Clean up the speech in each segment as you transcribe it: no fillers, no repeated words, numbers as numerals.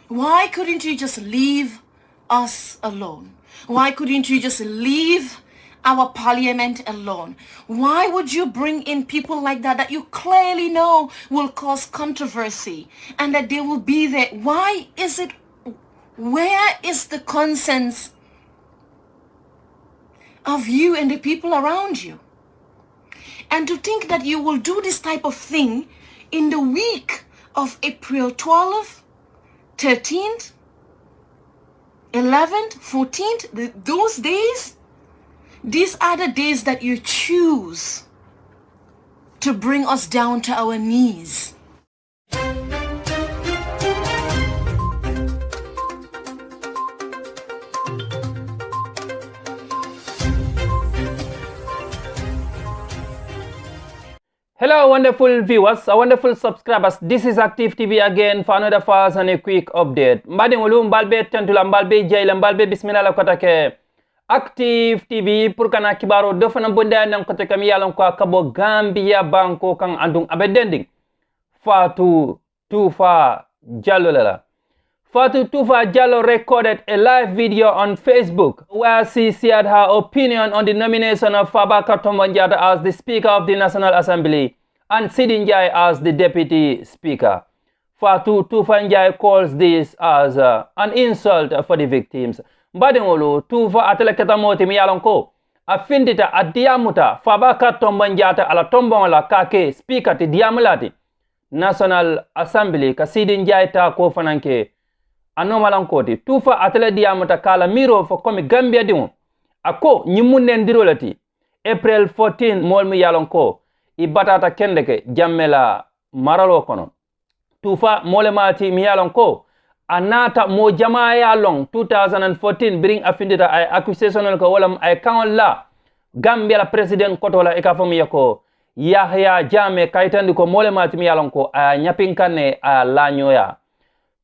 Why couldn't you just leave us alone? Why couldn't you just leave our parliament alone? Why would you bring in people like that you clearly know will cause controversy and that they will be there? Why is it, where is the conscience of you and the people around you? And to think that you will do this type of thing in the week of April 12th, 13th, 11th, 14th, those days, these are the days that you choose to bring us down to our knees. Hello wonderful viewers, wonderful subscribers. This is Active TV again for another fast and a quick update. Mbadi ngulu mbalbe tentula mbalbe jaila mbalbe bismillah la kotake Active TV pour kana kibaro dofana bonda nan kotake mi yalon ko kabo Gambia banko kan andung abedending. Fatou Toufa Jallow la. Fatou Toufa Jallow recorded a live video on Facebook where she shared her opinion on the nomination of Fabakary Tombong as the Speaker of the National Assembly and Seedy Njie as the Deputy Speaker. Fatou Toufa Njie calls this as an insult for the victims. Mbadingolo Toufa ateleketa moti miyalonko afindita adiamuta Fabakary Tombong ala Tombong la kake Speaker ti diamulati National Assembly ka Seedy Njie ta ko fananke anomalankoti Toufa atele diamata kala miro fo komi Gambia dimu ako nyimunne ndirolati April 14 molmu yalonko I batata kendeke jammela maralo kono Toufa molemati mi yalonko anata mo jamaa yalong 2014 bring afindita ay accusation ko wala ay kan la Gambia la president kotola e ka fomi yako Yahya Jammeh kaytandi ko molemati mi yalonko a nyapinkane a lanyoya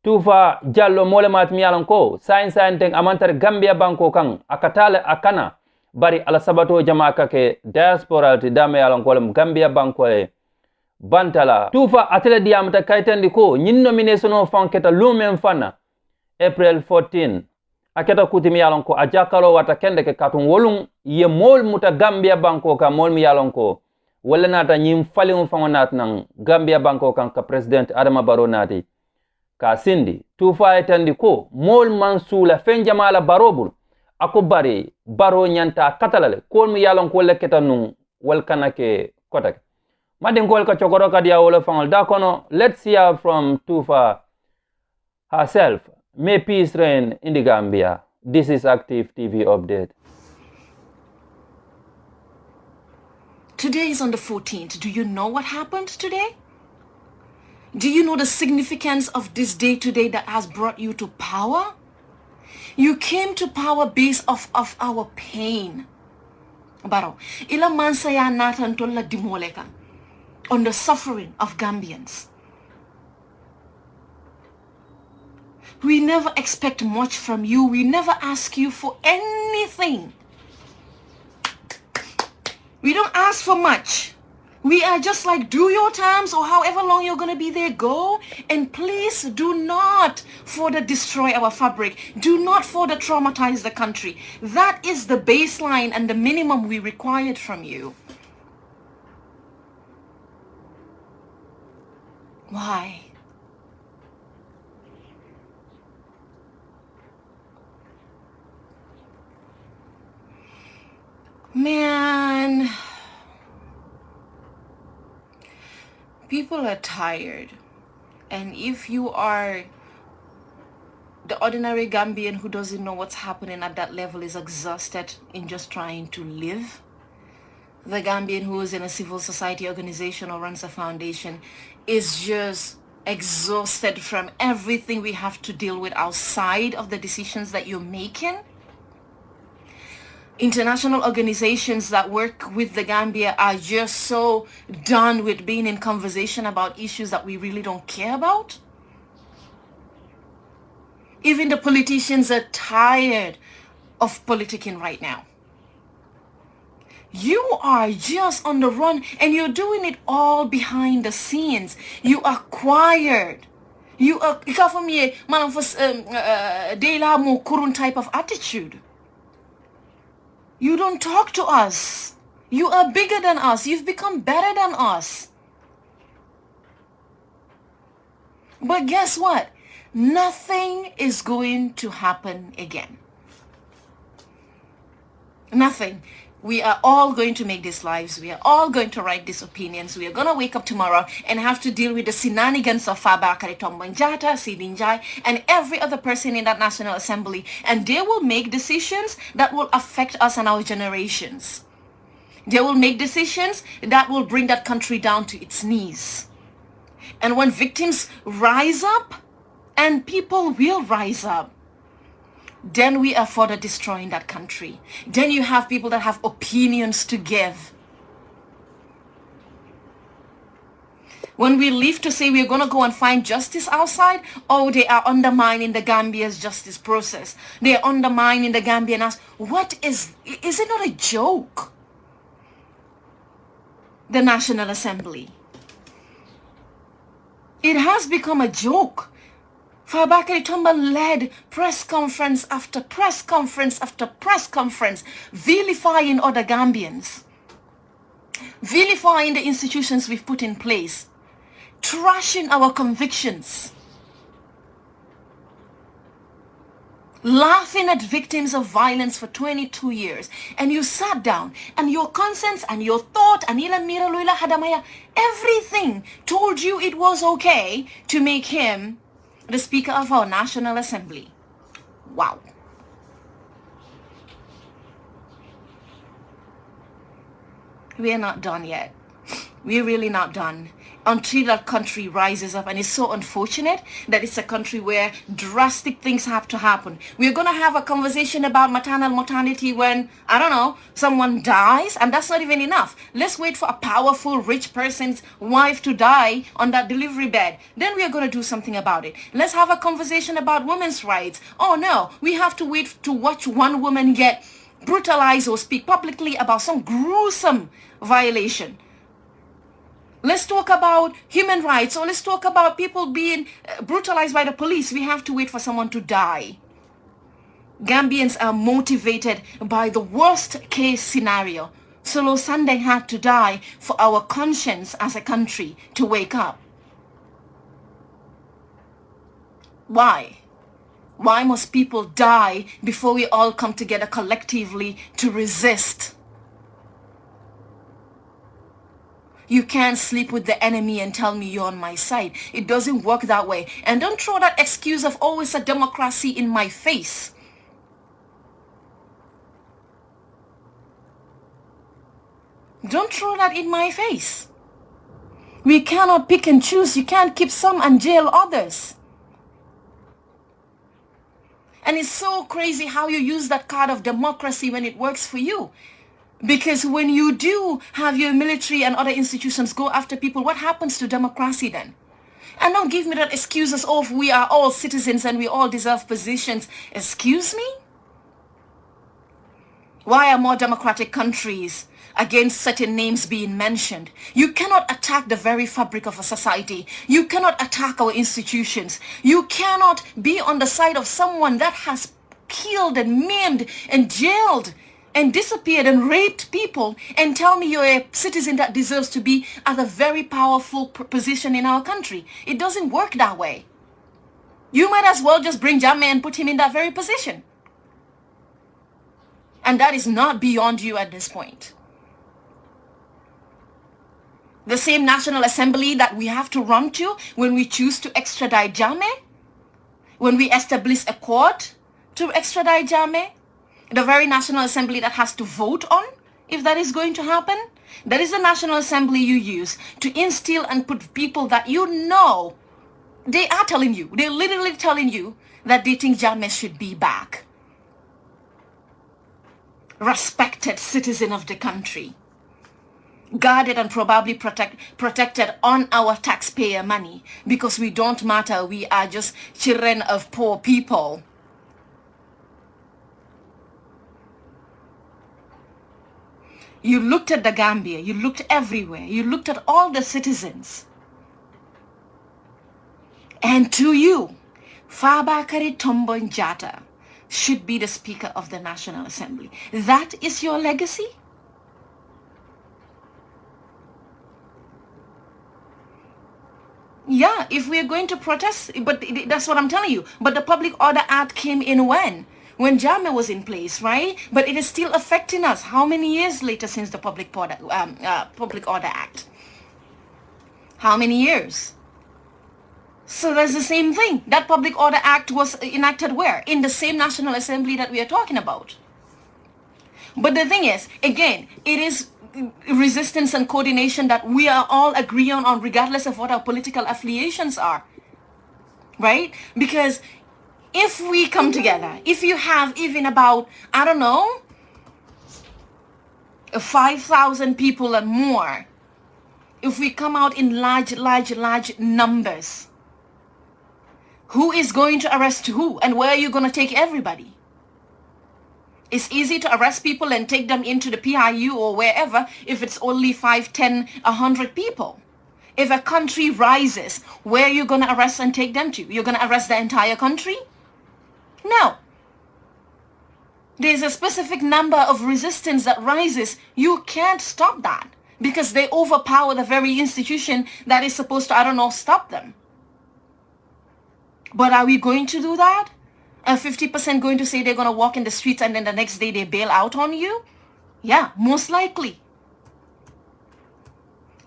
Toufa Jallow molemat miyalan ko science teng amantar Gambia banko kan akatale akana bari ala sabato jama kake diaspora ti dame yalan ko Gambia banko e bantala Toufa atele diamata kaytandi ko nyin nomination o fanketa lumen fana April 14 aketa kuti miyalan ko ajakalo wata kende ke katun wolum ye mol muta Gambia banko ka mol miyalan ko wala nata nyim fali on fangonat nan Gambia banko kan ka president Adama Barrow nati ka sindi Toufa etandi ko mol mansula fenjamala barobul ako bari baro nyanta katalale ko mi yalon ko leketa nun wal kanake kotake madin gol ka chogoro ka dia wala fangal da kono. Let's hear from Toufa herself. May peace reign in the Gambia. This is Active TV update. Today is on the 14th. Do you know what happened today? Do you know the significance of this day today that has brought you to power? You came to power based off of our pain. Baro, ila mansaya natan tolla dimoleka on the suffering of Gambians. We never expect much from you. We never ask you for anything. We don't ask for much. We are just like, do your terms or however long you're going to be there, go. And please do not further destroy our fabric. Do not further traumatize the country. That is the baseline and the minimum we required from you. Why? Man, people are tired, and if you are the ordinary Gambian who doesn't know what's happening at that level, is exhausted in just trying to live, the Gambian who is in a civil society organization or runs a foundation is just exhausted from everything we have to deal with outside of the decisions that you're making. International organizations that work with the Gambia are just so done with being in conversation about issues that we really don't care about. Even the politicians are tired of politicking right now. You are just on the run and you're doing it all behind the scenes. You are quiet. You are for me, man, for de la mo kurun type of attitude. You don't talk to us. You are bigger than us. You've become better than us. But guess what? Nothing is going to happen again. Nothing. We are all going to make these lives. We are all going to write these opinions. We are going to wake up tomorrow and have to deal with the shenanigans of Fabakary, Tombong, Jatta, Seedy, Njie, and every other person in that National Assembly. And they will make decisions that will affect us and our generations. They will make decisions that will bring that country down to its knees. And when victims rise up, and people will rise up, then we are further destroying that country. Then you have people that have opinions to give. When we leave to say we're going to go and find justice outside, oh, they are undermining the Gambia's justice process. They are undermining the Gambian. What is it not a joke? The National Assembly. It has become a joke. Fabakary Tombong led press conference after press conference after press conference, vilifying other Gambians, vilifying the institutions we've put in place, trashing our convictions, laughing at victims of violence for 22 years. And you sat down and your conscience and your thought and everything told you it was okay to make him the Speaker of our National Assembly. Wow. We are not done yet. We're really not done until that country rises up. And it's so unfortunate that it's a country where drastic things have to happen. We're going to have a conversation about maternal mortality when, I don't know, someone dies, and that's not even enough. Let's wait for a powerful, rich person's wife to die on that delivery bed. Then we are going to do something about it. Let's have a conversation about women's rights. Oh no, we have to wait to watch one woman get brutalized or speak publicly about some gruesome violation. Let's talk about human rights, or let's talk about people being brutalized by the police. We have to wait for someone to die. Gambians are motivated by the worst case scenario. Solo Sunday had to die for our conscience as a country to wake up. Why? Why must people die before we all come together collectively to resist? You can't sleep with the enemy and tell me you're on my side. It doesn't work that way. And don't throw that excuse of always a democracy in my face. Don't throw that in my face. We cannot pick and choose. You can't keep some and jail others. And it's so crazy how you use that card of democracy when it works for you. Because when you do have your military and other institutions go after people, what happens to democracy then? And don't give me that excuses of we are all citizens and we all deserve positions. Excuse me? Why are more democratic countries against certain names being mentioned? You cannot attack the very fabric of a society. You cannot attack our institutions. You cannot be on the side of someone that has killed and maimed and jailed and disappeared and raped people and tell me you're a citizen that deserves to be at a very powerful position in our country. It doesn't work that way. You might as well just bring Jammeh and put him in that very position. And that is not beyond you at this point. The same National Assembly that we have to run to when we choose to extradite Jammeh, when we establish a court to extradite Jammeh, the very National Assembly that has to vote on if that is going to happen, that is the National Assembly you use to instill and put people that you know, they are telling you, they're literally telling you that they think Jammeh should be back. Respected citizen of the country, guarded and probably protected on our taxpayer money, because we don't matter, we are just children of poor people. You looked at the Gambia, you looked everywhere, you looked at all the citizens. And to you, Fabakary Tombong Jatta should be the Speaker of the National Assembly. That is your legacy? Yeah, if we're going to protest, but that's what I'm telling you. But the Public Order Act came in when? When Jammeh was in place, right? But it is still affecting us. How many years later since the Public Order Act? How many years? So that's the same thing. That Public Order Act was enacted where? In the same National Assembly that we are talking about. But the thing is, again, it is resistance and coordination that we are all agreeing on regardless of what our political affiliations are. Right? Because if we come together, if you have even about, I don't know, 5,000 people and more, if we come out in large numbers, who is going to arrest who? And where are you going to take everybody? It's easy to arrest people and take them into the PIU or wherever if it's only 5, 10, 100 people. If a country rises, where are you going to arrest and take them to? You're going to arrest the entire country? No. There's a specific number of resistance that rises. You can't stop that because they overpower the very institution that is supposed to, I don't know, stop them. But are we going to do that? Are 50% going to say they're going to walk in the streets and then the next day they bail out on you? Yeah, most likely.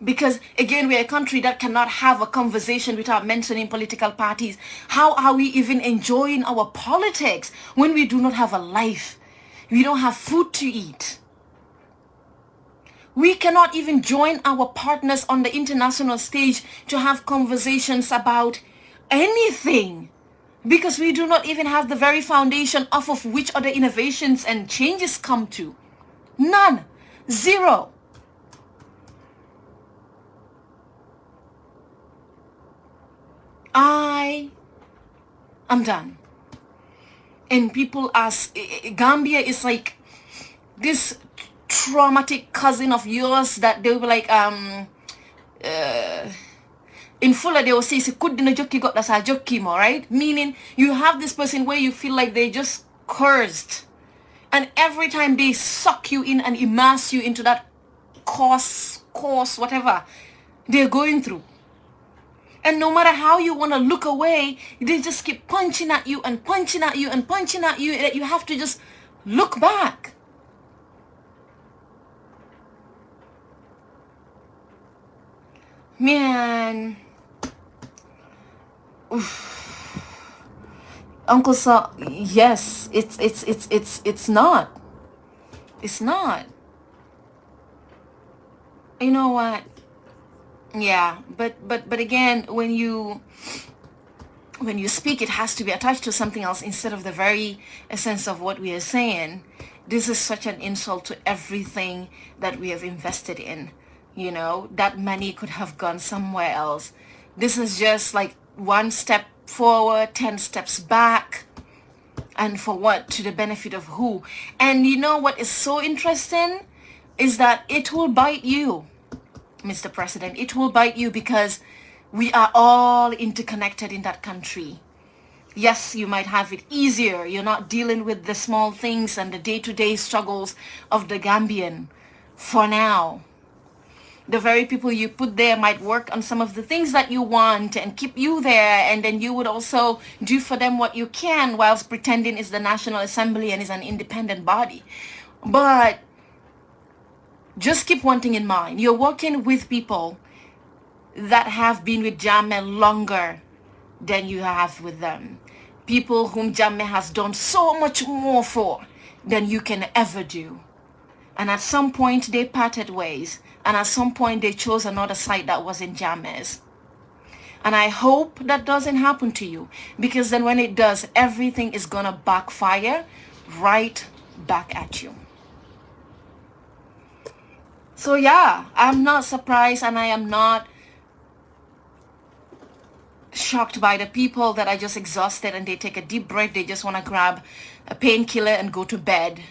Because again, we're a country that cannot have a conversation without mentioning political parties. How are we even enjoying our politics when we do not have a life? We don't have food to eat. We cannot even join our partners on the international stage to have conversations about anything. Because we do not even have the very foundation off of which other innovations and changes come to. None. Zero. I'm done. And people ask, Gambia is like this traumatic cousin of yours that they were like, in Fuller, they will say, right? Meaning you have this person where you feel like they just cursed. And every time they suck you in and immerse you into that course, whatever they're going through. And no matter how you want to look away, they just keep punching at you and punching at you and punching at you that you have to just look back. Man. Oof. Uncle Sa, yes, it's not. It's not. You know what? Yeah, but again, when you speak, it has to be attached to something else instead of the very essence of what we are saying. This is such an insult to everything that we have invested in. You know, that money could have gone somewhere else. This is just like one step forward, 10 steps back. And for what? To the benefit of who? And you know what is so interesting? Is that it will bite you, Mr. President. It will bite you because we are all interconnected in that country. Yes, you might have it easier. You're not dealing with the small things and the day-to-day struggles of the Gambian for now. The very people you put there might work on some of the things that you want and keep you there, and then you would also do for them what you can whilst pretending it's the National Assembly and is an independent body. But just keep one thing in mind. You're working with people that have been with Jammeh longer than you have with them. People whom Jammeh has done so much more for than you can ever do. And at some point, they parted ways. And at some point, they chose another side that wasn't Jammeh's. And I hope that doesn't happen to you. Because then when it does, everything is going to backfire right back at you. So yeah, I'm not surprised and I am not shocked by the people that are just exhausted and they take a deep breath. They just want to grab a painkiller and go to bed.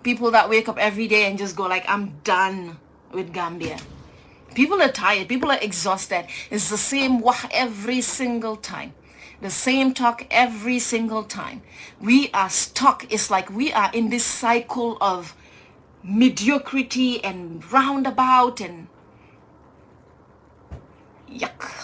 People that wake up every day and just go like, I'm done with Gambia. People are tired. People are exhausted. It's the same wah every single time. The same talk every single time. We are stuck. It's like we are in this cycle of mediocrity and roundabout and yuck.